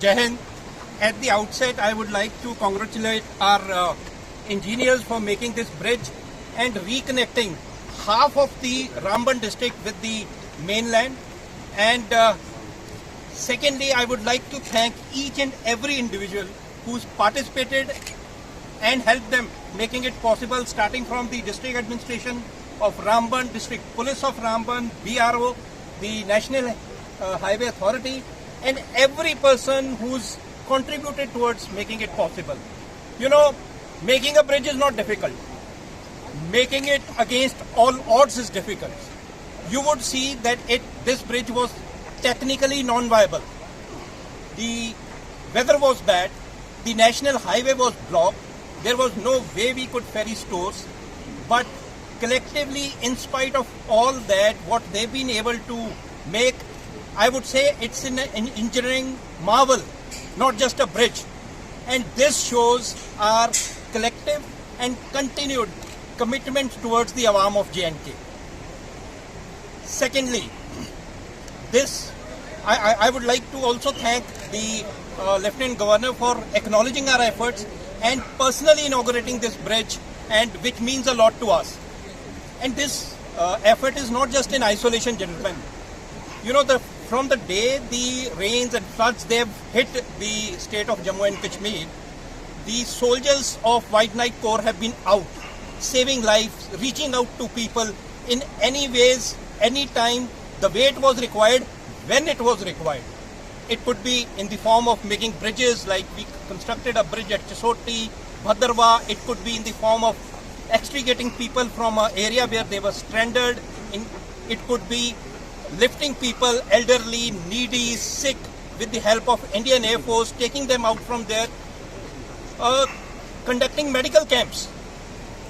Jai Hind. At the outset, I would like to congratulate our engineers for making this bridge and reconnecting half of the Ramban district with the mainland. And secondly, I would like to thank each and every individual who's participated and helped them making it possible, starting from the district administration of Ramban, district police of Ramban, BRO, the National Highway Authority, and every person who's contributed towards making it possible. You know, making a bridge is not difficult. Making it against all odds is difficult. You would see that this bridge was technically non-viable. The weather was bad. The national highway was blocked. There was no way we could ferry stores. But collectively, in spite of all that, what they've been able to make, I would say it's an engineering marvel, not just a bridge. And this shows our collective and continued commitment towards the Awam of J&K. Secondly, I would like to also thank the Lieutenant Governor for acknowledging our efforts and personally inaugurating this bridge, and which means a lot to us. And this effort is not just in isolation, gentlemen. You know, from the day the rains and floods they have hit the state of Jammu and Kashmir, the soldiers of White Knight Corps have been out, saving lives, reaching out to people in any ways, any time, the way it was required, when it was required. It could be in the form of making bridges, like we constructed a bridge at Chisoti, Bhadarwa. It could be in the form of extricating people from an area where they were stranded. It could be lifting people, elderly, needy, sick, with the help of Indian Air Force, taking them out from there, conducting medical camps,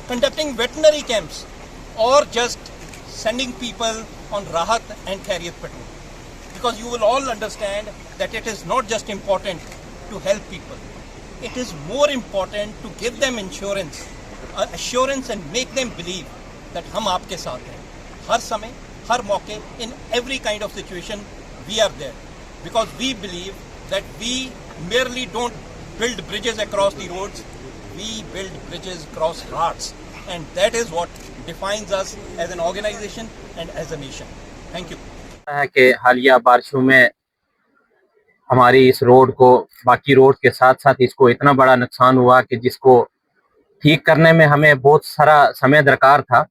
conducting veterinary camps, or just sending people on Rahat and Khairiyat patrol. Because you will all understand that it is not just important to help people. It is more important to give them assurance and make them believe that हम आपके साथ हैं. हर समय, हर मौके, in every kind of situation, we are there. Because we believe that we merely don't build bridges across the roads, we build bridges across hearts. And that is what defines us as an organization and as a nation. Thank you. है कि हालिया बारिशों में हमारी इस road को, बाकी road के साथ साथ इसको इतना बड़ा नुकसान हुआ कि जिसको ठीक करने में हमें बहुत सारा समय दरकार था।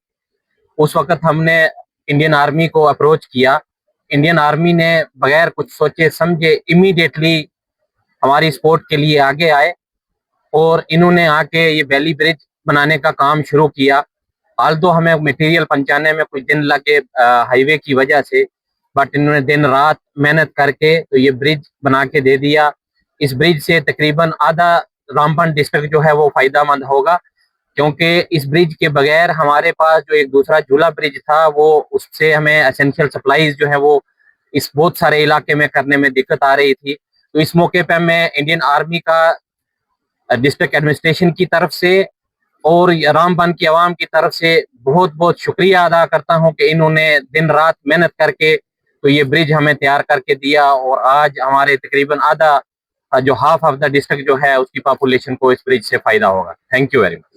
उस वक्त हमने इंडियन आर्मी को अप्रोच किया। इंडियन आर्मी ने बगैर कुछ सोचे समझे इमीडिएटली हमारी सपोर्ट के लिए आगे आए और इन्होंने आके ये वैली ब्रिज बनाने का काम शुरू किया। आल्दो हमें मटेरियल पहुंचाने में कुछ दिन लगे हाईवे की वजह से, बट इन्होंने दिन रात मेहनत करके तो ये ब्रिज बना के दे दिया। इस ब्रिज से तकरीबन आधा रामबन डिस्ट्रिक्ट जो है वो फायदामंद होगा, क्योंकि इस ब्रिज के बगैर हमारे पास जो एक दूसरा झूला ब्रिज था वो उससे हमें एसेंशियल सप्लाईज जो है वो इस बहुत सारे इलाके में करने में दिक्कत आ रही थी। तो इस मौके पर मैं इंडियन आर्मी का डिस्ट्रिक्ट एडमिनिस्ट्रेशन की तरफ से और रामबन की आवाम की तरफ से बहुत बहुत शुक्रिया अदा करता हूं कि इन्होंने दिन रात मेहनत करके तो ये ब्रिज हमें तैयार करके दिया और आज हमारे तकरीबन आधा जो हाफ ऑफ द डिस्ट्रिक्ट जो है उसकी पॉपुलेशन को इस ब्रिज से फायदा होगा। Thank you very much.